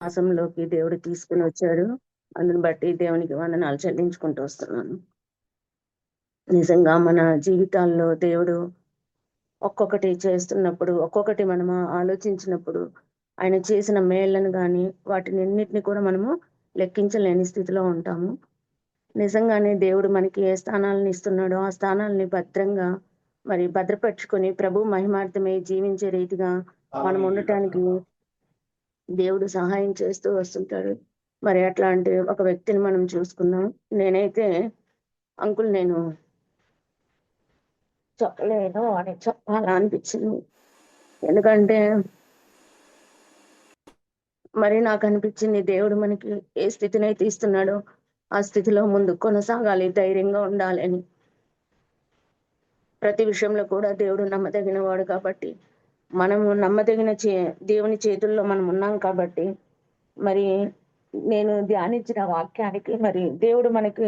మాసంలోకి దేవుడు తీసుకుని వచ్చాడు. అందుని బట్టి దేవునికి వందనాలు చెల్లించుకుంటూ వస్తున్నాను. నిజంగా మన జీవితాల్లో దేవుడు ఒక్కొక్కటి చేస్తున్నప్పుడు, ఒక్కొక్కటి మనము ఆలోచించినప్పుడు, ఆయన చేసిన మేళ్ళను గాని, వాటినన్నిటిని కూడా మనము లెక్కించలేని స్థితిలో ఉంటాము. నిజంగానే దేవుడు మనకి ఏ స్థానాలను ఇస్తున్నాడో, ఆ స్థానాల్ని భద్రంగా భద్రపరుచుకొని ప్రభు మహిమార్థమై జీవించే రీతిగా మనం ఉండటానికి దేవుడు సహాయం చేస్తూ వస్తుంటాడు. మరి అట్లాంటి ఒక వ్యక్తిని మనం చూసుకుందాం. నేనైతే నేను చెప్పలేను అని చెప్పాలా అనిపించింది. ఎందుకంటే నాకు అనిపించింది దేవుడు మనకి ఏ స్థితినైతే ఇస్తున్నాడో ఆ స్థితిలో ముందు కొనసాగాలి, ధైర్యంగా ఉండాలి అని. ప్రతి విషయంలో కూడా దేవుడు నమ్మదగిన వాడు కాబట్టి, మనము నమ్మదగిన దేవుని చేతుల్లో మనం ఉన్నాం కాబట్టి, మరి నేను ధ్యానించిన వాక్యానికి దేవుడు మనకి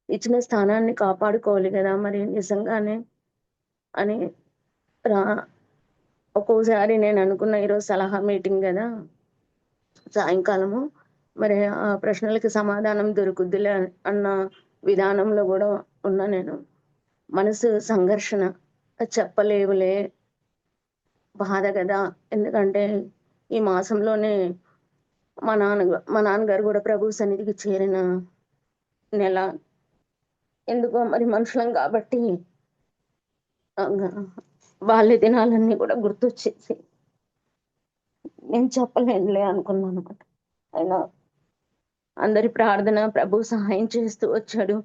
ఇచ్చిన స్థానాన్ని కాపాడుకోవాలి కదా! మరి నిజంగానే అని రా ఒక్కోసారి నేను అనుకున్న ఈరోజు సలహా మీటింగ్ గదా! సాయంకాలము ఆ ప్రశ్నలకి సమాధానం దొరుకుద్దిలే అన్న విధానంలో గూడా ఉన్నా నేను. మనసు సంఘర్షణ చెప్పలేవులే, బాధ గదా! ఎందుకంటే ఈ మాసంలోనే మా నాన్నగారు గూడా ప్రభు సన్నిధికి చేరిన నెల. ఎందుకో మరి మనుషులం గాబట్టి బాల్య దినాలన్నీ గూడా గుర్తొచ్చేసి నేను చెప్పలేనులే అనుకున్నానన్నమాట. అయినా అందరి ప్రార్థన ప్రభు సహాయం చేస్తూ వచ్చాడు.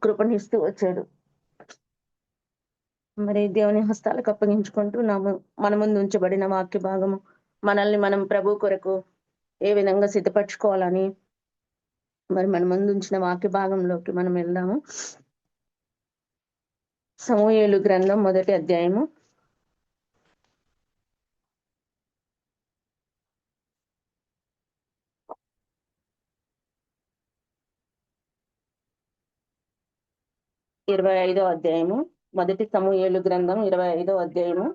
కృపనిస్తూ వచ్చాడు. దేవుని హస్తాలకు అప్పగించుకుంటూ మన ముందు ఉంచబడిన వాక్య భాగము మనల్ని మనం ప్రభు కొరకు ఏ విధంగా సిద్ధపరచుకోవాలని మన ముందు ఉంచిన వాక్య భాగంలోకి మనం వెళ్దాము. సమూయేలు గ్రంథం 1వ అధ్యాయము 25వ అధ్యాయము. 1 సమూయేలు గ్రంథం 25వ అధ్యాయము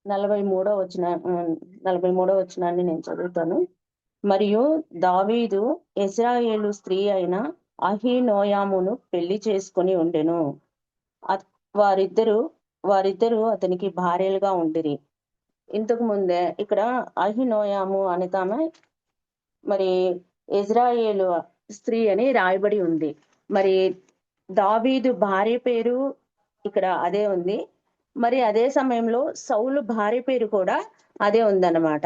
43వ వచనాన్ని నేను చదువుతాను. మరియు దావీదు ఇశ్రాయేలు స్త్రీ అయిన అహీనోయామును పెళ్లి చేసుకొని ఉండెను. వారిద్దరు అతనికి భార్యలుగా ఉండిరి. ఇంతకు ముందే ఇక్కడ అహీనోయాము అనే ఆమె ఇజ్రాయేలు స్త్రీ అని రాయబడి ఉంది. దావీదు భార్య పేరు ఇక్కడ అదే ఉంది. అదే సమయంలో సౌలు భార్య పేరు కూడా అదే ఉందన్నమాట.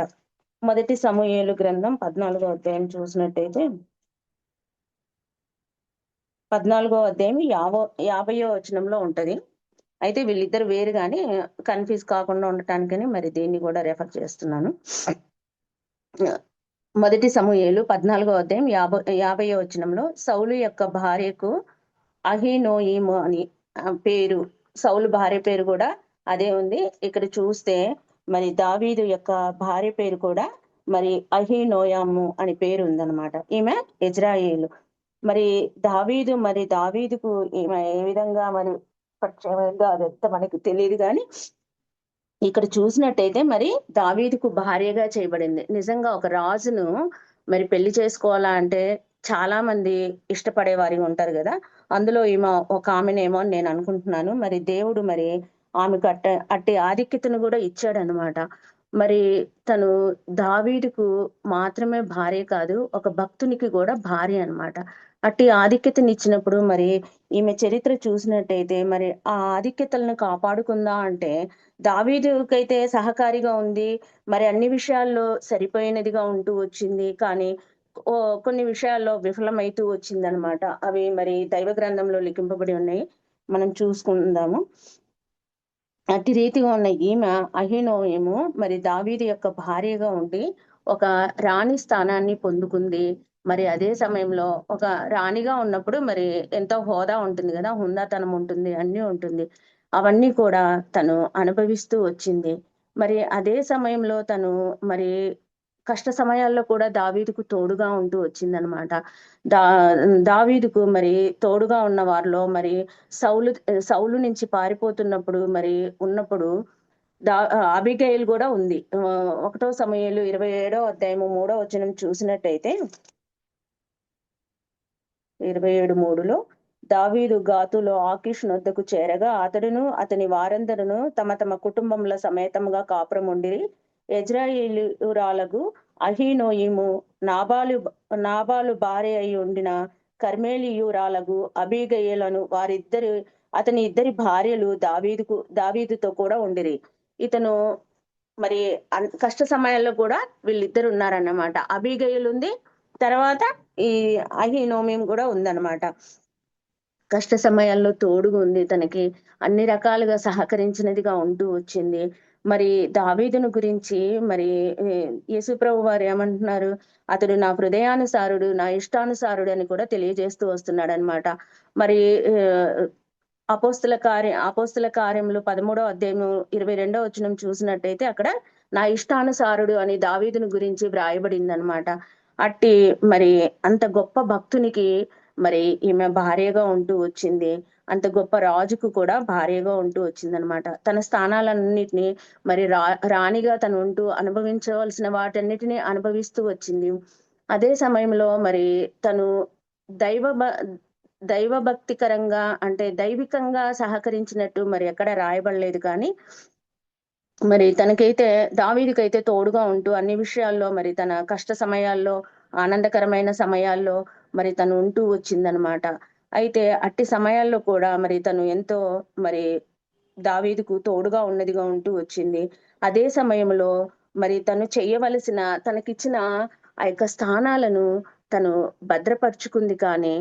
1 సమూయేలు గ్రంథం 14వ అధ్యాయం చూసినట్టయితే 14వ అధ్యాయం 50వ వచనంలో ఉంటది. అయితే వీళ్ళిద్దరు వేరు గాని కన్ఫ్యూజ్ కాకుండా ఉండటానికని దీన్ని కూడా రెఫర్ చేస్తున్నాను. 1 సమూయేలు 14వ అధ్యాయం 50వ వచనంలో సౌలు యొక్క భార్యకు అహీనోయిము అని పేరు, సౌలు భార్య పేరు కూడా అదే ఉంది. ఇక్కడ చూస్తే దావీదు యొక్క భార్య పేరు కూడా అహీనోయాము అని పేరు ఉందన్నమాట. ఈమె ఇజ్రాయేలు. దావీదుకు ఈమె ఏ విధంగా పరిచయమైందో అదంతా మనకి తెలియదు కానీ ఇక్కడ చూసినట్టయితే దావీదుకు భార్యగా చేయబడింది. నిజంగా ఒక రాజును పెళ్లి చేసుకోవాలా అంటే చాలా మంది ఇష్టపడే వారి ఉంటారు కదా. అందులో ఈమె ఒక ఆమెనేమో అని నేను అనుకుంటున్నాను. దేవుడు ఆమెకు అట్టి ఆధిక్యతను కూడా ఇచ్చాడనమాట. తను దావీదుకు మాత్రమే భార్య కాదు, ఒక భక్తునికి కూడా భార్య అన్నమాట. అట్టి ఆధిక్యతని ఇచ్చినప్పుడు ఈమె చరిత్ర చూసినట్టయితే ఆ ఆధిక్యతలను కాపాడుకుందా అంటే దావీదుకైతే సహకారిగా ఉంది. అన్ని విషయాల్లో సరిపోయినదిగా ఉంటూ వచ్చింది. కానీ కొన్ని విషయాల్లో విఫలమైతూ వచ్చిందనమాట. అవి దైవ గ్రంథంలో లిఖింపబడి ఉన్నాయి, మనం చూసుకుందాము. అట్టి రీతిగా ఉన్న ఈమె అహీనోయము దావీదు యొక్క భార్యగా ఉండి ఒక రాణి స్థానాన్ని పొందుకుంది. అదే సమయంలో ఒక రాణిగా ఉన్నప్పుడు ఎంతో హోదా ఉంటుంది కదా, హుందాతనం ఉంటుంది, అన్నీ ఉంటుంది. అవన్నీ కూడా తను అనుభవిస్తూ వచ్చింది. అదే సమయంలో తను కష్ట సమయాల్లో కూడా దావీదుకు తోడుగా ఉంటూ వచ్చిందనమాట. దా దావీదుకు మరి తోడుగా ఉన్న వారిలో మరి సౌలు సౌలు నుంచి పారిపోతున్నప్పుడు మరి ఉన్నప్పుడు అబీగయీల్ గూడా ఉంది. 1 సమూయేలు 27 అధ్యాయము 3 వచనం చూసినట్టయితే 27:3లో దావీదు గాతులో ఆకీషు నొద్దకు చేరగా అతడును అతని వారందరును తమ తమ కుటుంబముల సమేతముగా కాపురముండిరి. యెజ్రెయేలీయురాలగు అహీనోయము నాబాలు భార్య అయి ఉండిన కర్మెలీయురాలగు అబీగయీలను అతని ఇద్దరి భార్యలు దావీదుతో కూడా ఉండిరి. ఇతను మరి కష్ట సమయాల్లో కూడా వీళ్ళిద్దరు ఉన్నారన్నమాట. అబీగయీల్ ఉంది, తర్వాత ఈ అహీనోమిం కూడా ఉందన్నమాట. కష్ట సమయాల్లో తోడుగా ఉంది, తనకి అన్ని రకాలుగా సహకరించినదిగా ఉంటూ వచ్చింది. మరి దావీదును గురించి మరి యేసుప్రభు వారు ఏమంటున్నారు? అతడు నా హృదయానుసారుడు, నా ఇష్టానుసారుడు అని కూడా తెలియజేస్తూ వస్తున్నాడనమాట. మరి అపోస్తుల కార్యములు 13వ అధ్యాయము 22వ వచనం చూసినట్టయితే అక్కడ నా ఇష్టానుసారుడు అని దావీదును గురించి వ్రాయబడిందనమాట. అట్టి మరి అంత గొప్ప భక్తునికి మరి ఈమె భార్యగా ఉంటూ వచ్చింది. అంత గొప్ప రాజుకు కూడా భార్యగా ఉంటూ వచ్చిందనమాట. తన స్థానాలన్నిటినీ మరి రాణిగా తను ఉంటూ అనుభవించవలసిన వాటన్నిటిని అనుభవిస్తూ వచ్చింది. అదే సమయంలో మరి తను దైవభక్తికరంగా అంటే దైవికంగా సహకరించినట్టు మరి ఎక్కడ రాయబడలేదు. కానీ మరి తనకైతే దావీదుకైతే తోడుగా ఉంటూ అన్ని విషయాల్లో మరి తన కష్ట సమయాల్లో, ఆనందకరమైన సమయాల్లో మరి తను ఉంటూ వచ్చిందనమాట. అయితే అట్టి సమయాల్లో కూడా మరి తను ఎంతో మరి దావీదుకు తోడుగా ఉన్నదిగా ఉంటూ వచ్చింది. అదే సమయంలో మరి తను చెయ్యవలసిన తనకిచ్చిన ఆ యొక్క స్థానాలను తను భద్రపరుచుకుంది. కానీ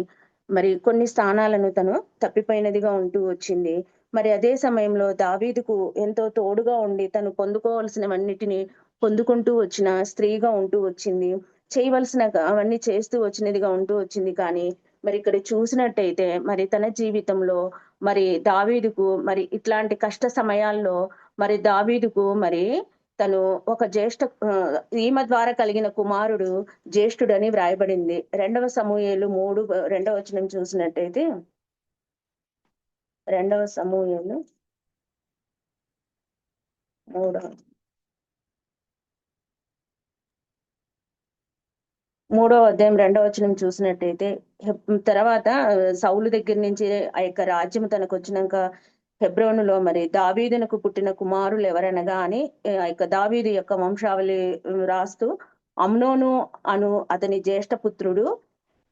మరి కొన్ని స్థానాలను తను తప్పిపోయినదిగా ఉంటూ వచ్చింది. మరి అదే సమయంలో దావీదుకు ఎంతో తోడుగా ఉండి తను పొందుకోవాల్సినవన్నిటిని పొందుకుంటూ వచ్చిన స్త్రీగా ఉంటూ వచ్చింది. చేయవలసిన అవన్నీ చేస్తూ వచ్చినదిగా ఉంటూ వచ్చింది. కానీ మరి ఇక్కడ చూసినట్టయితే మరి తన జీవితంలో మరి దావీదుకు మరి ఇట్లాంటి కష్ట సమయాల్లో మరి దావీదుకు మరి తను ఒక ఈమె ద్వారా కలిగిన కుమారుడు జ్యేష్ఠుడని వ్రాయబడింది. 2 సమూయేలు 3 వచనం చూసినట్టయితే 2 సమూయేలు 3 అధ్యాయం 2 వచనం చూసినట్టయితే తర్వాత సౌలు దగ్గర నుంచి ఆ యొక్క రాజ్యం తనకు వచ్చినాక హెబ్రోనులో మరి దావీదునకు పుట్టిన కుమారులు ఎవరనగా అని ఆ యొక్క దావీదు యొక్క వంశావళి రాస్తూ అమ్నోను అను అతని జ్యేష్ఠ పుత్రుడు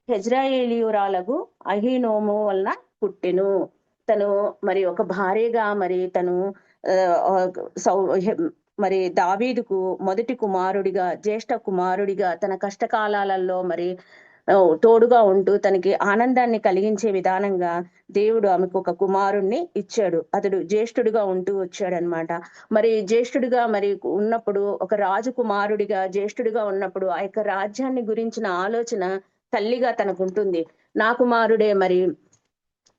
యెజ్రెయేలీయురాలగు అహీనోము వలన పుట్టెను. తను మరి ఒక భార్యగా మరి తను మరి దావీదుకు మొదటి కుమారుడిగా, జ్యేష్ఠ కుమారుడిగా తన కష్టకాలాలలో మరి తోడుగా ఉంటూ తనకి ఆనందాన్ని కలిగించే విధానంగా దేవుడు ఆమెకు ఒక కుమారుణ్ణి ఇచ్చాడు. అతడు జ్యేష్ఠుడిగా ఉంటూ వచ్చాడనమాట. మరి జ్యేష్ఠుడిగా మరి ఉన్నప్పుడు ఒక రాజు కుమారుడిగా జ్యేష్ఠుడిగా ఉన్నప్పుడు ఆ యొక్క రాజ్యాన్ని గురించిన ఆలోచన తల్లిగా తనకుంటుంది. నా కుమారుడే మరి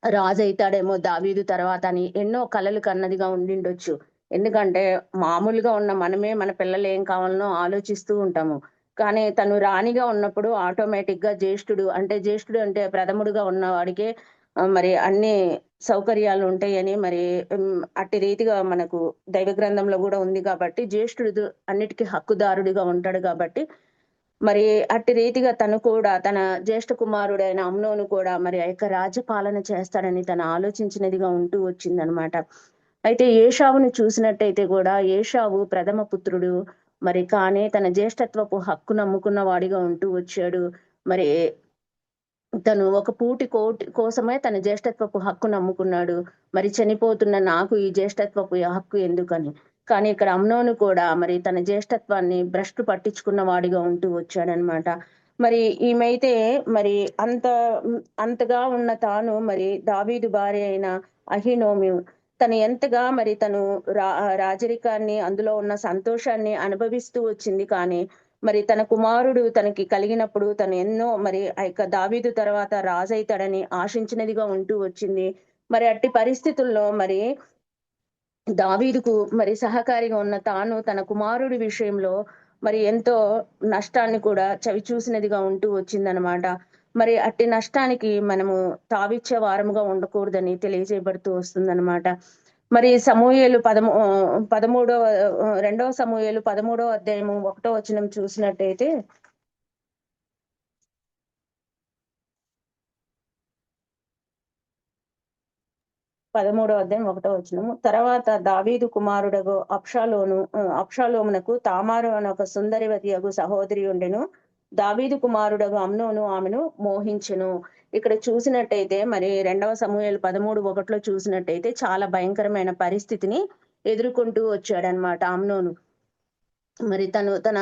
రాజు అయితాడేమో దావీదు తర్వాత అని ఎన్నో కలలు కన్నదిగా ఉండిండొచ్చు. ఎందుకంటే మామూలుగా ఉన్న మనమే మన పిల్లలు ఏం కావాలనో ఆలోచిస్తూ ఉంటాము. కానీ తను రాణిగా ఉన్నప్పుడు ఆటోమేటిక్ గా జ్యేష్ఠుడు అంటే ప్రథముడుగా ఉన్న వాడికే మరి అన్ని సౌకర్యాలు ఉంటాయని మరి అట్టి రీతిగా మనకు దైవ గ్రంథంలో కూడా ఉంది. కాబట్టి జ్యేష్ఠుడు అన్నిటికీ హక్కుదారుడిగా ఉంటాడు. కాబట్టి మరి అట్టి రీతిగా తను కూడా తన జ్యేష్ఠ కుమారుడైన అమ్నోను కూడా మరి ఆ యొక్క రాజ్యపాలన చేస్తాడని తను ఆలోచించినదిగా ఉంటూ వచ్చిందనమాట. అయితే ఏషావును చూసినట్టయితే కూడా ఏషావు ప్రథమ పుత్రుడు. మరి కానీ తన జ్యేష్ఠత్వపు హక్కు నమ్ముకున్న వాడిగా ఉంటూ వచ్చాడు. మరి తను ఒక పూటి కోసమే తన జ్యేష్ఠత్వపు హక్కు నమ్ముకున్నాడు. మరి చనిపోతున్న నాకు ఈ జ్యేష్ఠత్వపు హక్కు ఎందుకని. కానీ ఇక్కడ అమ్నోను కూడా మరి తన జ్యేష్ఠత్వాన్ని భ్రష్టు పట్టించుకున్న వాడిగా ఉంటూ వచ్చాడనమాట. మరి ఈమెయితే మరి అంతగా ఉన్న తాను మరి దావీదు భార్య అయిన అహీనోమి తను ఎంతగా మరి తను రాజరికాన్ని అందులో ఉన్న సంతోషాన్ని అనుభవిస్తూ వచ్చింది. కానీ మరి తన కుమారుడు తనకి కలిగినప్పుడు తను ఎన్నో మరి ఆ యొక్క దావీదు తర్వాత రాజు అవుతాడని ఆశించినదిగా ఉంటూ వచ్చింది. మరి అట్టి పరిస్థితుల్లో మరి దావీదుకు మరి సహకారిగా ఉన్న తాను తన కుమారుడి విషయంలో మరి ఎంతో నష్టాన్ని కూడా చవి చూసినదిగా ఉంటూ వచ్చిందనమాట. మరి అట్టి నష్టానికి మనము తావిచ్చే వారముగా ఉండకూడదని తెలియజేయబడుతూ వస్తుందనమాట. మరి సమూయేలు 2వ సమూయేలు 13వ అధ్యాయము 1వ వచనం చూసినట్టయితే 13వ అధ్యాయం 1వ వచనము. తర్వాత దావీదు కుమారుడగు అబ్షాలోమునకు తామారు అనే ఒక సుందరివతియగు సహోదరి ఉండెను. దావీదు కుమారుడగు అమ్నోను ఆమెను మోహించెను. ఇక్కడ చూసినట్టయితే మరి 2వ సమూయేలు 13:1 చూసినట్టయితే చాలా భయంకరమైన పరిస్థితిని ఎదుర్కొంటూ వచ్చాడనమాట అమ్నోను. మరి తను తన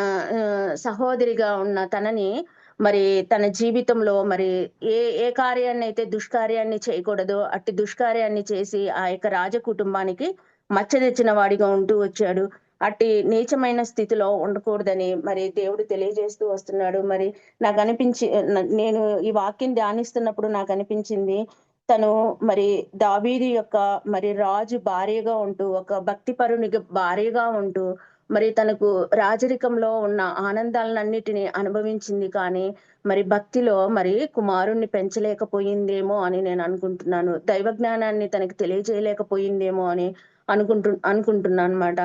సహోదరిగా ఉన్న తనని మరి తన జీవితంలో మరి ఏ ఏ కార్యాన్నైతే దుష్కార్యాన్ని చేయకూడదో అట్టి దుష్కార్యాన్ని చేసి ఆ యొక్క రాజ కుటుంబానికి మచ్చ తెచ్చిన వాడిగా ఉంటూ వచ్చాడు. అట్టి నీచమైన స్థితిలో ఉండకూడదని మరి దేవుడు తెలియజేస్తూ వస్తున్నాడు. మరి నాకు నేను ఈ వాక్యం ధ్యానిస్తున్నప్పుడు నాకు అనిపించింది, తను మరి దావీదు యొక్క మరి రాజు భార్యగా ఉంటూ, ఒక భక్తిపరునికి భార్యగా ఉంటూ, మరి తనకు రాజరికంలో ఉన్న ఆనందాలన్నిటిని అనుభవించింది. కానీ మరి భక్తిలో మరి కుమారుణ్ణి పెంచలేకపోయిందేమో అని నేను అనుకుంటున్నాను. దైవ జ్ఞానాన్ని తనకి తెలియజేయలేకపోయిందేమో అని అనుకుంటున్నాను అనమాట.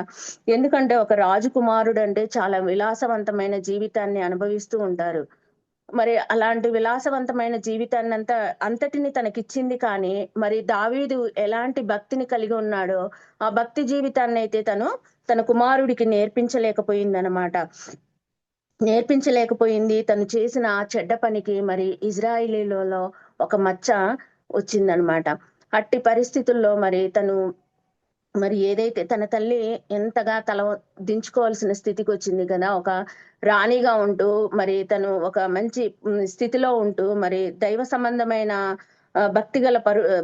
ఎందుకంటే ఒక రాజకుమారుడు అంటే చాలా విలాసవంతమైన జీవితాన్ని అనుభవిస్తూ ఉంటారు. మరి అలాంటి విలాసవంతమైన అంతటిని తనకిచ్చింది. కానీ మరి దావీదు ఎలాంటి భక్తిని కలిగి ఉన్నాడో ఆ భక్తి జీవితాన్నయితే తన కుమారుడికి నేర్పించలేకపోయిందనమాట. నేర్పించలేకపోయింది. తను చేసిన ఆ చెడ్డ పనికి మరి ఇజ్రాయేలీలలో ఒక మచ్చ వచ్చిందనమాట. అట్టి పరిస్థితుల్లో మరి ఏదైతే తన తల్లి ఎంతగా దించుకోవాల్సిన స్థితికి వచ్చింది కదా! ఒక రాణిగా ఉంటూ మరి తను ఒక మంచి స్థితిలో ఉంటూ మరి దైవ సంబంధమైన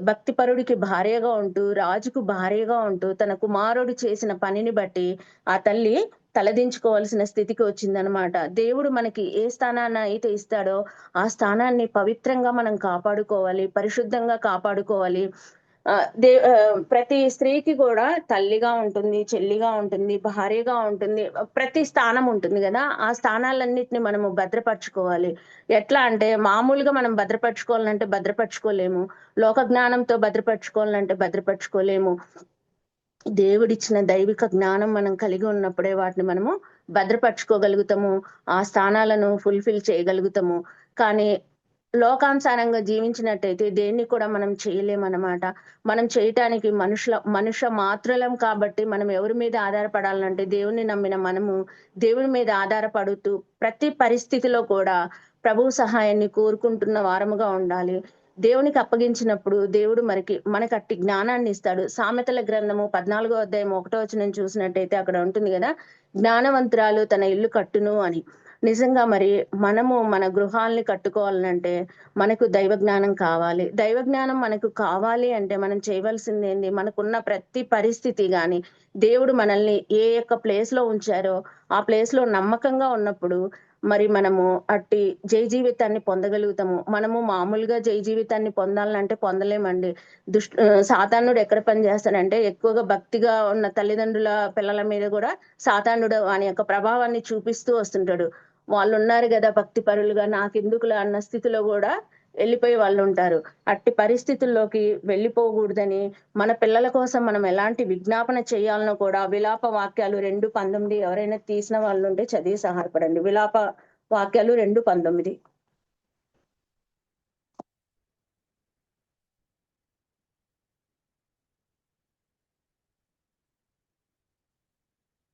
భక్తిపరుడికి భార్యగా ఉంటూ, రాజుకు భార్యగా ఉంటూ, తన కుమారుడు చేసిన పనిని బట్టి ఆ తల్లి తలదించుకోవాల్సిన స్థితికి వచ్చిందనమాట. దేవుడు మనకి ఏ స్థానాన్ని అయితే ఇస్తాడో ఆ స్థానాన్ని పవిత్రంగా మనం కాపాడుకోవాలి, పరిశుద్ధంగా కాపాడుకోవాలి. ప్రతి స్త్రీకి కూడా తల్లిగా ఉంటుంది, చెల్లిగా ఉంటుంది, భార్యగా ఉంటుంది. ప్రతి స్థానం ఉంటుంది గదా! ఆ స్థానాలన్నిటిని మనము భద్రపరచుకోవాలి. ఎట్లా అంటే మామూలుగా మనం భద్రపరచుకోవాలంటే భద్రపరచుకోలేము. లోక జ్ఞానంతో భద్రపరచుకోవాలంటే భద్రపరచుకోలేము. దేవుడిచ్చిన దైవిక జ్ఞానం మనం కలిగి ఉన్నప్పుడే వాటిని మనము భద్రపరచుకోగలుగుతాము. ఆ స్థానాలను ఫుల్‌ఫిల్ చేయగలుగుతాము. కానీ లోకానుసారంగా జీవించినట్టయితే దేన్ని కూడా మనం చేయలేమనమాట. మనం చేయటానికి మనుష్య మాత్రులం కాబట్టి మనం ఎవరి మీద ఆధారపడాలంటే దేవుణ్ణి నమ్మిన మనము దేవుని మీద ఆధారపడుతూ ప్రతి పరిస్థితిలో కూడా ప్రభువు సహాయాన్ని కోరుకుంటున్న వారముగా ఉండాలి. దేవునికి అప్పగించినప్పుడు దేవుడు మనకి అట్టి జ్ఞానాన్ని ఇస్తాడు. సామెతల గ్రంథము 14వ అధ్యాయం 1వ వచనం చూసినట్టయితే అక్కడ ఉంటుంది కదా, జ్ఞానవంతురాలు తన ఇల్లు కట్టును అని. నిజంగా మరి మనము మన గృహాల్ని కట్టుకోవాలంటే మనకు దైవ జ్ఞానం కావాలి. దైవ జ్ఞానం మనకు కావాలి అంటే మనం చేయవలసింది ఏంది? మనకున్న ప్రతి పరిస్థితి గాని దేవుడు మనల్ని ఏ యొక్క ప్లేస్ లో ఉంచారో ఆ ప్లేస్ లో నమ్మకంగా ఉన్నప్పుడు మరి మనము అట్టి జయ జీవితాన్ని పొందగలుగుతాము. మనము మామూలుగా జయ జీవితాన్ని పొందాలంటే పొందలేమండి. సాతానుడు ఎక్కడ పని చేస్తాడంటే ఎక్కువగా భక్తిగా ఉన్న తల్లిదండ్రుల పిల్లల మీద కూడా సాతానుడు వాని యొక్క ప్రభావాన్ని చూపిస్తూ వస్తుంటాడు. వాళ్ళు ఉన్నారు కదా భక్తి పరులుగా, నాకెందుకులే అన్న స్థితిలో కూడా వెళ్ళిపోయే వాళ్ళు ఉంటారు. అట్టి పరిస్థితుల్లోకి వెళ్ళిపోకూడదని మన పిల్లల కోసం మనం ఎలాంటి విజ్ఞాపన చేయాలనో కూడా విలాప వాక్యాలు 2:19 ఎవరైనా తీసిన వాళ్ళు ఉంటే చదివి సహాయపడండి. విలాప వాక్యాలు 2:19.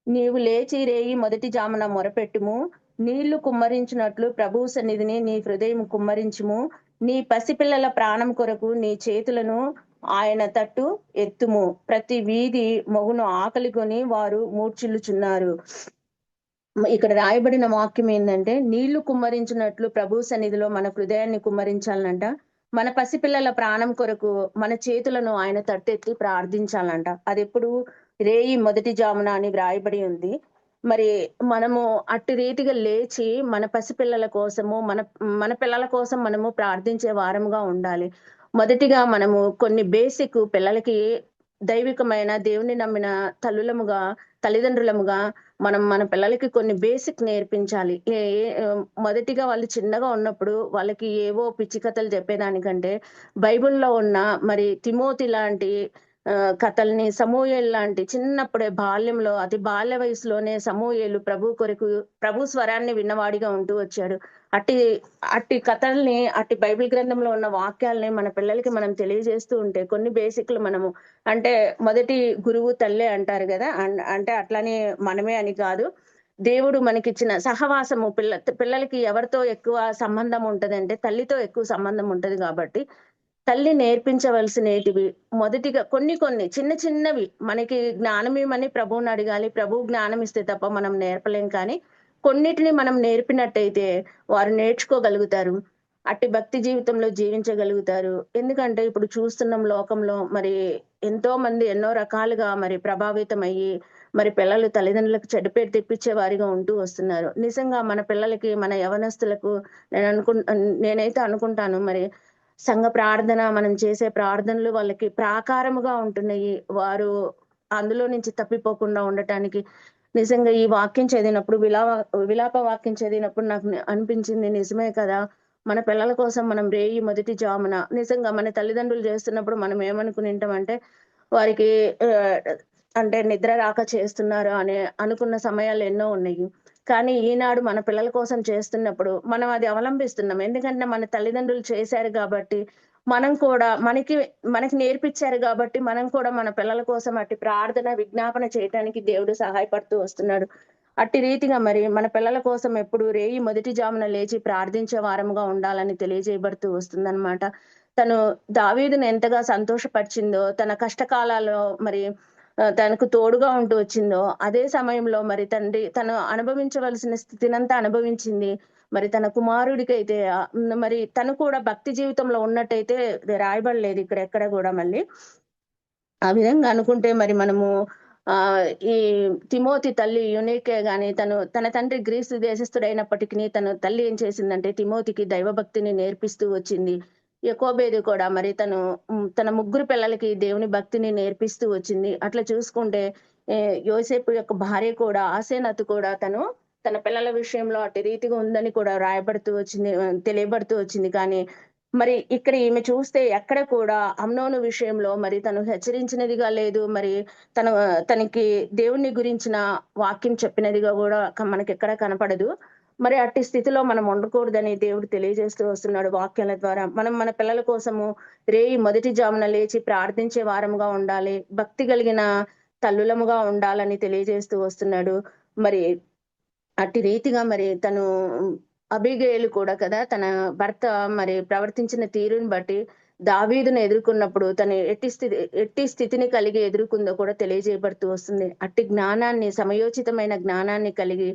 నీవు లేచి రేయి మొదటి జామున మొరపెట్టుము. నీళ్లు కుమ్మరించినట్లు ప్రభువు సన్నిధిని నీ హృదయం కుమ్మరించుము. నీ పసిపిల్లల ప్రాణం కొరకు నీ చేతులను ఆయన తట్టు ఎత్తుము. ప్రతి వీధి మొగును ఆకలి కొని వారు మూర్ఛిల్లుచున్నారు. ఇక్కడ రాయబడిన వాక్యం ఏంటంటే, నీళ్లు కుమ్మరించినట్లు ప్రభు సన్నిధిలో మన హృదయాన్ని కుమ్మరించాలంట. మన పసిపిల్లల ప్రాణం కొరకు మన చేతులను ఆయన తట్టెత్తి ప్రార్థించాలంట. అది ఎప్పుడు? రేయి మొదటి జామున అని వ్రాయబడి ఉంది. మరి మనము అట్టి రీతిగా లేచి మన పసిపిల్లల కోసము మన పిల్లల కోసం మనము ప్రార్థించే వారముగా ఉండాలి. మొదటిగా మనము కొన్ని బేసిక్ పిల్లలకి దైవికమైన దేవుని నమ్మిన తల్లులముగా తల్లిదండ్రులముగా మనం మన పిల్లలకి కొన్ని బేసిక్ నేర్పించాలి. మొదటిగా వాళ్ళు చిన్నగా ఉన్నప్పుడు వాళ్ళకి ఏవో పిచ్చి కథలు చెప్పేదానికంటే బైబిల్‌లో ఉన్న మరి తిమోతి లాంటి కథల్ని, సమూయేలు లాంటి చిన్నప్పుడే బాల్యంలో అతి బాల్య వయసులోనే సమూయేలు ప్రభు కొరకు ప్రభు స్వరాన్ని విన్నవాడిగా ఉంటూ వచ్చాడు. అట్టి అట్టి కథల్ని, అట్టి బైబిల్ గ్రంథంలో ఉన్న వాక్యాల్ని మన పిల్లలకి మనం తెలియజేస్తూ ఉంటే కొన్ని బేసిక్‌లు మనము అంటే మొదటి గురువు తల్లే అంటారు గదా! అంటే అట్లని మనమే అని కాదు. దేవుడు మనకిచ్చిన సహవాసము పిల్లలకి ఎవరితో ఎక్కువ సంబంధం ఉంటదంటే తల్లితో ఎక్కువ సంబంధం ఉంటది గాబట్టి, తల్లి నేర్పించవలసినేటివి మొదటిగా కొన్ని చిన్న చిన్నవి మనకి జ్ఞానమిమ్మని ప్రభువునడగాలి. ప్రభువు జ్ఞానం ఇస్తే తప్ప మనం నేర్పలేం కానీ, కొన్నిటిని మనం నేర్పినట్టయితే వారు నేర్చుకోగలుగుతారు. అట్టి భక్తి జీవితంలో జీవించగలుగుతారు. ఎందుకంటే ఇప్పుడు చూస్తున్నాం లోకంలో మరి ఎంతో మంది ఎన్నో రకాలుగా మరి ప్రభావితమయ్యి, మరి పిల్లలు తల్లిదండ్రులకు చెడ్డ పేరు తెప్పించే వారిగా ఉంటూ వస్తున్నారు. నిజంగా మన పిల్లలకి, మన యవ్వనస్తులకు నేనైతే అనుకుంటాను మరి సంఘ ప్రార్థన మనం చేసే ప్రార్థనలు వాళ్ళకి ప్రాకారముగా ఉంటున్నాయి. వారు అందులో నుంచి తప్పిపోకుండా ఉండటానికి నిజంగా ఈ వాక్యం చదివినప్పుడు విలాప వాక్యం చదివినప్పుడు నాకు అనిపించింది నిజమే కదా! మన పిల్లల కోసం మనం రేయి మొదటి జామున నిజంగా మన తల్లిదండ్రులు చేస్తున్నప్పుడు మనం ఏమనుకునింటామంటే వారికి ఆహ్, అంటే నిద్ర రాక చేస్తున్నారు అని అనుకున్న సమయాలు ఎన్నో ఉన్నాయి. కానీ ఈనాడు మన పిల్లల కోసం చేస్తున్నప్పుడు మనం అది అవలంబిస్తున్నాం. ఎందుకంటే మన తల్లిదండ్రులు చేశారు గాబట్టి, మనం కూడా మనకి నేర్పిచ్చారు గాబట్టి, మనం కూడా మన పిల్లల కోసం అట్టి ప్రార్థన, విజ్ఞాపన చేయటానికి దేవుడు సహాయపడుతూ వస్తున్నాడు. అట్టి రీతిగా మరి మన పిల్లల కోసం ఎప్పుడు రేయి మొదటి జామున లేచి ప్రార్థించే వారముగా ఉండాలని తెలియజేయబడుతూ వస్తుందనమాట. తను దావీదును ఎంతగా సంతోషపరిచిందో, తన కష్టకాలాల్లో మరి తనకు తోడుగా ఉంటూ వచ్చిందో, అదే సమయంలో మరి తండ్రి తను అనుభవించవలసిన స్థితినంతా అనుభవించింది. మరి తన కుమారుడికైతే మరి తను కూడా భక్తి జీవితంలో ఉన్నట్టయితే రాయబడలేదు ఇక్కడెక్కడ గూడా మళ్ళీ. ఆ విధంగా అనుకుంటే మరి మనము ఈ తిమోతి తల్లి యూనికే గాని తన తండ్రి గ్రీసు దేశస్థుడైనప్పటికిని తన తల్లి ఏం చేసిందంటే తిమోతికి దైవభక్తిని నేర్పిస్తూ వచ్చింది. యాకోబేదు కూడా మరి తన ముగ్గురు పిల్లలకి దేవుని భక్తిని నేర్పిస్తూ వచ్చింది. అట్లా చూసుకుంటే యోసేపు యొక్క భార్య కూడా ఆసేనతు కూడా తన పిల్లల విషయంలో అట్టి రీతిగా ఉందని కూడా రాయబడుతూ వచ్చింది. తెలియబడుతూ వచ్చింది. కానీ మరి ఇక్కడ ఈమె చూస్తే ఎక్కడ కూడా అమ్నోను విషయంలో మరి తను హెచ్చరించినదిగా లేదు. మరి తనకి దేవుని గురించిన వాక్యం చెప్పినదిగా గూడా మనకెక్కడ కనపడదు. మరి అట్టి స్థితిలో మనం ఉండకూడదని దేవుడు తెలియజేస్తూ వస్తున్నాడు వాక్యాల ద్వారా. మనం మన పిల్లల కోసము రేయి మొదటి జామున లేచి ప్రార్థించే వారముగా ఉండాలి. భక్తి కలిగిన తల్లులముగా ఉండాలని తెలియజేస్తూ వస్తున్నాడు. మరి అట్టి రీతిగా మరి అబీగయలు కూడా కదా! తన భర్త మరి ప్రవర్తించిన తీరుని బట్టి దావీదును ఎదుర్కొన్నప్పుడు తను ఎట్టి స్థితిని కలిగి ఎదుర్కొందో కూడా తెలియజేయబడుతూ వస్తుంది. అట్టి జ్ఞానాన్ని సమయోచితమైన జ్ఞానాన్ని కలిగి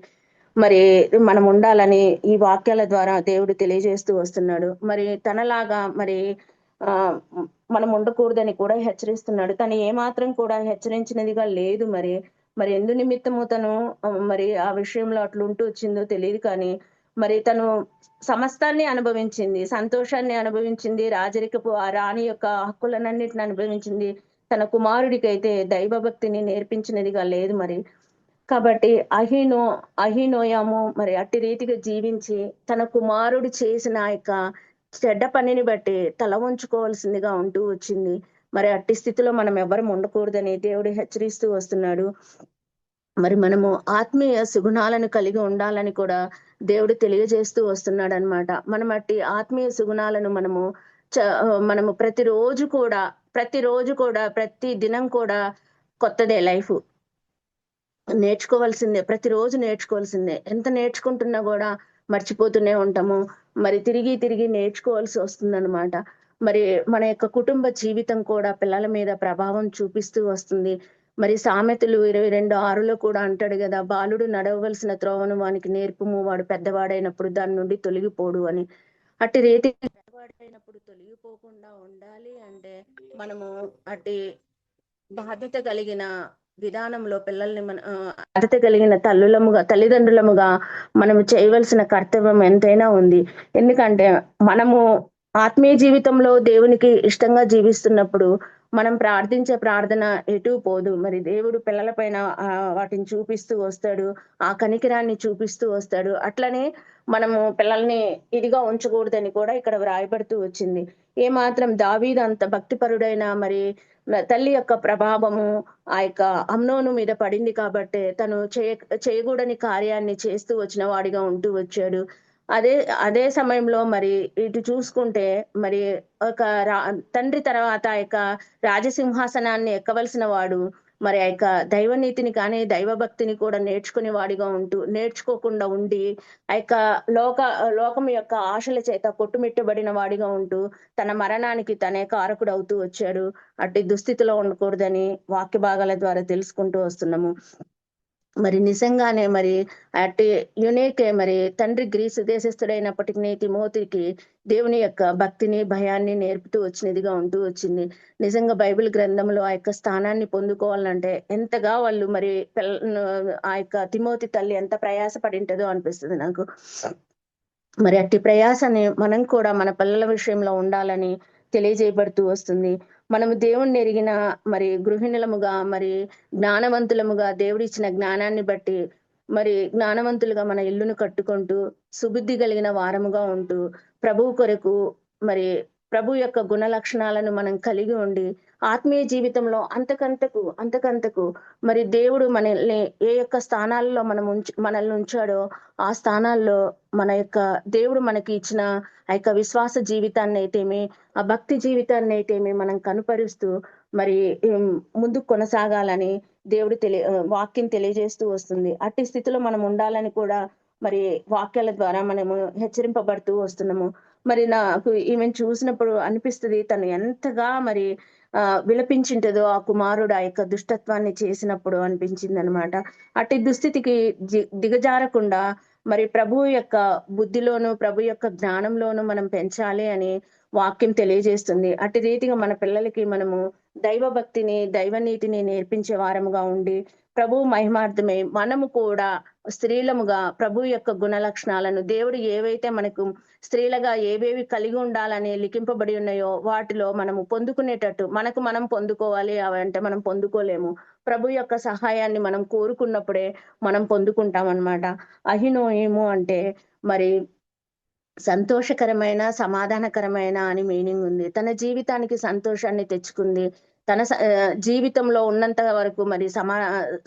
మరి మనం ఉండాలని ఈ వాక్యాల ద్వారా దేవుడు తెలియజేస్తూ వస్తున్నాడు. మరి తనలాగా మరి ఆహ్, మనం ఉండకూడదని కూడా హెచ్చరిస్తున్నాడు. తను ఏమాత్రం కూడా హెచ్చరించినదిగా లేదు మరి. మరి ఎందు నిమిత్తము మరి ఆ విషయంలో అట్లుంటూ వచ్చిందో తెలీదు కానీ, మరి తను సమస్తాన్ని అనుభవించింది. సంతోషాన్ని అనుభవించింది. రాజరికపు ఆ రాణి యొక్క హక్కులనన్నిటిని అనుభవించింది. తన కుమారుడికైతే దైవభక్తిని నేర్పించినదిగా లేదు మరి. కాబట్టి అహీనోయము మరి అట్టి రీతిగా జీవించి, తన కుమారుడు చేసిన ఆ యొక్క చెడ్డ పనిని బట్టి తల వంచుకోవాల్సిందిగా ఉంటూ వచ్చింది. మరి అట్టి స్థితిలో మనం ఎవ్వరం ఉండకూడదని దేవుడు హెచ్చరిస్తూ వస్తున్నాడు. మరి మనము ఆత్మీయ సుగుణాలను కలిగి ఉండాలని కూడా దేవుడు తెలియజేస్తూ వస్తున్నాడనమాట. మనం అట్టి ఆత్మీయ సుగుణాలను మనము ప్రతిరోజు కూడా ప్రతి దినం కూడా కొత్తదే లైఫు. నేర్చుకోవాల్సిందే. ప్రతిరోజు నేర్చుకోవాల్సిందే. ఎంత నేర్చుకుంటున్నా గూడా మర్చిపోతూనే ఉంటాము. మరి తిరిగి, తిరిగి నేర్చుకోవాల్సి వస్తుందనమాట. మరి మన యొక్క కుటుంబ జీవితం కూడా పిల్లల మీద ప్రభావం చూపిస్తూ వస్తుంది. మరి సామెతలు 22:6లో కూడా అంటాడు గదా! బాలుడు నడవవలసిన త్రోవను వానికి నేర్పుము. వాడు పెద్దవాడైనప్పుడు దాని నుండి తొలగిపోడు అని. అట్టి రీతిగా పెద్దవాడైనప్పుడు తొలగిపోకుండా ఉండాలి అంటే మనము అట్టి బాధ్యత కలిగిన విధానంలో పిల్లల్ని బాధ్యత కలిగిన తల్లిదండ్రులముగా మనము చేయవలసిన కర్తవ్యం ఎంతైనా ఉంది. ఎందుకంటే మనము ఆత్మీయ జీవితంలో దేవునికి ఇష్టంగా జీవిస్తున్నప్పుడు మనం ప్రార్థించే ప్రార్థన ఎటు పోదు. మరి దేవుడు పిల్లల పైన వాటిని చూపిస్తూ వస్తాడు. ఆ కనికరాన్ని చూపిస్తూ వస్తాడు. అట్లనే మనము పిల్లల్ని ఇదిగా ఉంచకూడదని కూడా ఇక్కడ వ్రాయబడుతూ వచ్చింది. ఏమాత్రం దావీదు అంత భక్తిపరుడైన మరి తల్లి యొక్క ప్రభావము ఆ యొక్క అమ్నోను మీద పడింది కాబట్టే తను చేయకూడని కార్యాన్ని చేస్తూ వచ్చిన వాడిగా ఉంటూ వచ్చాడు. అదే అదే సమయంలో మరి ఇటు చూసుకుంటే మరి ఒక తండ్రి తర్వాత ఆ యొక్క రాజసింహాసనాన్ని ఎక్కవలసిన వాడు మరి ఆ యొక్క దైవనీతిని కానీ దైవభక్తిని కూడా నేర్చుకునే వాడిగా నేర్చుకోకుండా ఉండి ఆ యొక్క లోకం యొక్క ఆశల చేత కొట్టుమిట్టబడిన వాడిగా ఉంటూ తన మరణానికి తనే కారకుడు అవుతూ వచ్చాడు. అట్టి దుస్థితిలో ఉండకూడదని వాక్య భాగాల ద్వారా తెలుసుకుంటూ వస్తున్నాము. మరి నిజంగానే మరి అట్టి యునేకే మరి తండ్రి గ్రీసు దేశస్థుడైనప్పటికీ తిమోతికి దేవుని యొక్క భక్తిని భయాన్ని నేర్పుతూ వచ్చినదిగా ఉంటూ వచ్చింది. నిజంగా బైబిల్ గ్రంథంలో ఆ యొక్క స్థానాన్ని పొందుకోవాలంటే ఎంతగా వాళ్ళు మరి ఆ యొక్క తిమోతి తల్లి ఎంత ప్రయాస పడింటదో అనిపిస్తుంది నాకు. మరి అట్టి ప్రయాసని మనం కూడా మన పిల్లల విషయంలో ఉండాలని తెలియజేయబడుతూ వస్తుంది. మనము దేవుణ్ణి ఎరిగిన మరి గృహిణులముగా మరి జ్ఞానవంతులముగా దేవుడిచ్చిన జ్ఞానాన్ని బట్టి మరి జ్ఞానవంతులుగా మన ఇల్లును కట్టుకుంటూ సుబుద్ధి కలిగిన వారముగా ఉంటూ ప్రభువు కొరకు మరి ప్రభు యొక్క గుణ లక్షణాలను మనం కలిగి ఉండి ఆత్మీయ జీవితంలో అంతకంతకు మరి దేవుడు మనల్ని ఏ యొక్క స్థానాల్లో మనల్ని ఉంచాడో ఆ స్థానాల్లో మన యొక్క దేవుడు మనకి ఇచ్చిన ఆ యొక్క విశ్వాస జీవితాన్ని అయితేమి ఆ భక్తి జీవితాన్ని అయితేమి మనం కనుపరుస్తూ మరి ముందుకు కొనసాగాలని దేవుడు వాక్యం తెలియజేస్తూ వస్తుంది. అట్టి స్థితిలో మనం ఉండాలని కూడా మరి వాక్యాల ద్వారా మనము హెచ్చరింపబడుతూ వస్తున్నాము. మరి నాకు ఈమెను చూసినప్పుడు అనిపిస్తుంది తను ఎంతగా మరి విలపించింటదో ఆ కుమారుడు ఆ యొక్క దుష్టత్వాన్ని చేసినప్పుడు అనిపించింది అనమాట. అట్టి దుస్థితికి దిగజారకుండా మరి ప్రభు యొక్క బుద్ధిలోను ప్రభు యొక్క జ్ఞానంలోను మనం పెంచాలి అని వాక్యం తెలియజేస్తుంది. అట్టి రీతిగా మన పిల్లలకి మనము దైవ భక్తిని దైవ నీతిని నేర్పించే వారముగా ఉండి ప్రభు మహిమార్థమే మనము కూడా స్త్రీలముగా ప్రభు యొక్క గుణ లక్షణాలను దేవుడు ఏవైతే మనకు స్త్రీలుగా ఏవేవి కలిగి ఉండాలని లిఖింపబడి ఉన్నాయో వాటిలో మనము పొందుకునేటట్టు మనకు మనం పొందుకోవాలి అవంటే మనం పొందుకోలేము. ప్రభు యొక్క సహాయాన్ని మనం కోరుకున్నప్పుడే మనం పొందుకుంటాం అన్నమాట. అహినోయము అంటే మరి సంతోషకరమైన సమాధానకరమైన అని మీనింగ్ ఉంది. తన జీవితానికి సంతోషాన్ని తెచ్చుకుంది. తన జీవితంలో ఉన్నంత వరకు మరి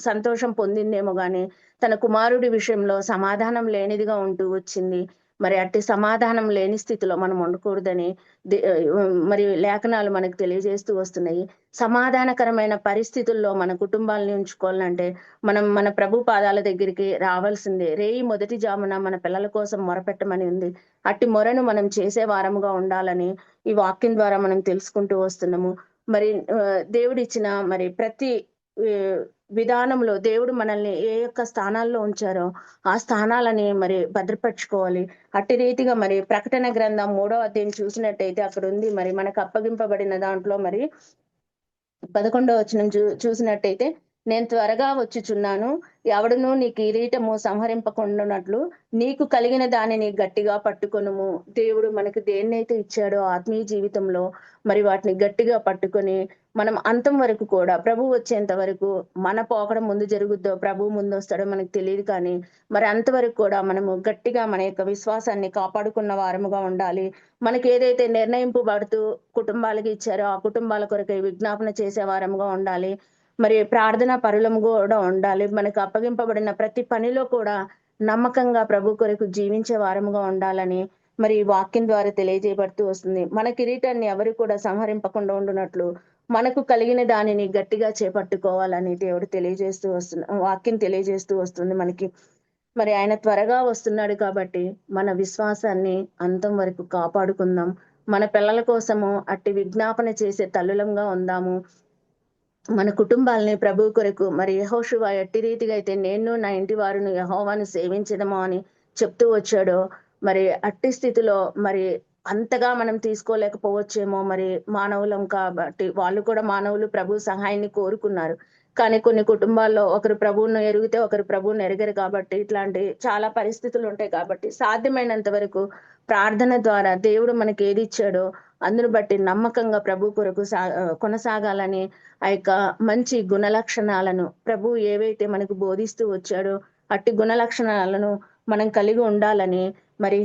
సంతోషం పొందిందేమో గాని తన కుమారుడి విషయంలో సమాధానం లేనిదిగా ఉంటూ వచ్చింది. మరి అట్టి సమాధానం లేని స్థితిలో మనం ఉండకూడదని మరి లేఖనాలు మనకు తెలియజేస్తూ వస్తున్నాయి. సమాధానకరమైన పరిస్థితుల్లో మన కుటుంబాలని ఉంచుకోవాలంటే మనం మన ప్రభు పాదాల దగ్గరికి రావాల్సిందే. రేయి మొదటి జామున మన పిల్లల కోసం మొరపెట్టమని ఉంది. అట్టి మొరను మనం చేసే వారముగా ఉండాలని ఈ వాక్యం ద్వారా మనం తెలుసుకుంటూ వస్తున్నాము. మరి దేవుడిచ్చిన మరి ప్రతి విధానంలో దేవుడు మనల్ని ఏ యొక్క స్థానాల్లో ఉంచారో ఆ స్థానాలని మరి భద్రపరచుకోవాలి. అట్టి రీతిగా మరి ప్రకటన గ్రంథం 3వ అధ్యాయం చూసినట్టయితే అక్కడ ఉంది మరి మనకు అప్పగింపబడిన దాంట్లో మరి 11వ వచనం చూసినట్టయితే నేను త్వరగా వచ్చుచున్నాను, ఎవడును నీ కిరీటము సంహరింపకుండానట్లు నీకు కలిగిన దానిని గట్టిగా పట్టుకొనుము. దేవుడు మనకు దేన్నైతే ఇచ్చాడో ఆత్మీయ జీవితంలో మరి వాటిని గట్టిగా పట్టుకొని మనం అంతం వరకు కూడా ప్రభు వచ్చేంత వరకు మన పోకడం ముందు జరుగుద్దో ప్రభు ముందు వస్తాడో మనకు తెలియదు. కానీ మరి అంతవరకు కూడా మనము గట్టిగా మన యొక్క విశ్వాసాన్ని కాపాడుకున్న వారముగా ఉండాలి. మనకి ఏదైతే నిర్ణయింపబడుతూ కుటుంబాలకి ఇచ్చారో ఆ కుటుంబాల కొరకై విజ్ఞాపన చేసే వారముగా ఉండాలి. మరి ప్రార్థన పరులము కూడా ఉండాలి. మనకు అప్పగింపబడిన ప్రతి పనిలో కూడా నమ్మకంగా ప్రభు కొరకు జీవించే వారముగా ఉండాలని మరి వాక్యం ద్వారా తెలియజేయబడుతూ వస్తుంది. మన కిరీటాన్ని ఎవరు కూడా సంహరింపకుండా ఉండునట్లు మనకు కలిగిన దానిని గట్టిగా చేపట్టుకోవాలని దేవుడు వాక్యం తెలియజేస్తూ వస్తుంది మనకి. మరి ఆయన త్వరగా వస్తున్నాడు కాబట్టి మన విశ్వాసాన్ని అంతం వరకు కాపాడుకుందాం. మన పిల్లల కోసము అట్టి విజ్ఞాపన చేసే తల్లులంగా ఉందాము. మన కుటుంబాలని ప్రభు కొరకు మరి యెహోషువ ఎట్టి రీతిగా అయితే నేను నా ఇంటి వారును యెహోవాను సేవించదము అని చెప్తూ వచ్చాడో మరి అట్టి స్థితిలో మరి అంతగా మనం తీసుకోలేకపోవచ్చేమో. మరి మానవులం కాబట్టి వాళ్ళు కూడా మానవులు ప్రభు సహాయాన్ని కోరుకున్నారు. కానీ కొన్ని కుటుంబాల్లో ఒకరు ప్రభువును ఎరిగితే ఒకరు ప్రభువును ఎరగరు కాబట్టి ఇట్లాంటి చాలా పరిస్థితులు ఉంటాయి. కాబట్టి సాధ్యమైనంత వరకు ప్రార్థన ద్వారా దేవుడు మనకి ఏది ఇచ్చాడో అందును బట్టి నమ్మకంగా ప్రభు కొరకు కొనసాగాలని ఆ యొక్క మంచి గుణ లక్షణాలను ప్రభు ఏవైతే మనకు బోధిస్తూ వచ్చాడో అట్టి గుణ లక్షణాలను మనం కలిగి ఉండాలని మరి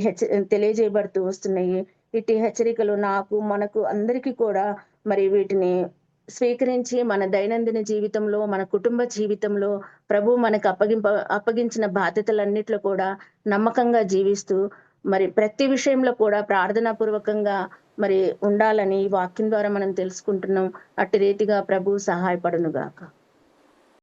తెలియజేయబడుతూ వస్తున్నాయి. ఇట్టి హెచ్చరికలు నాకు మనకు అందరికీ కూడా మరి వీటిని స్వీకరించి మన దైనందిన జీవితంలో, మన కుటుంబ జీవితంలో ప్రభు మనకు అప్పగించిన బాధ్యతలన్నిట్లో కూడా నమ్మకంగా జీవిస్తూ మరి ప్రతి విషయంలో కూడా ప్రార్థనా పూర్వకంగా మరి ఉండాలని ఈ వాక్యం ద్వారా మనం తెలుసుకుంటున్నాం. అట్టి రీతిగా ప్రభు సహాయపడును గాక.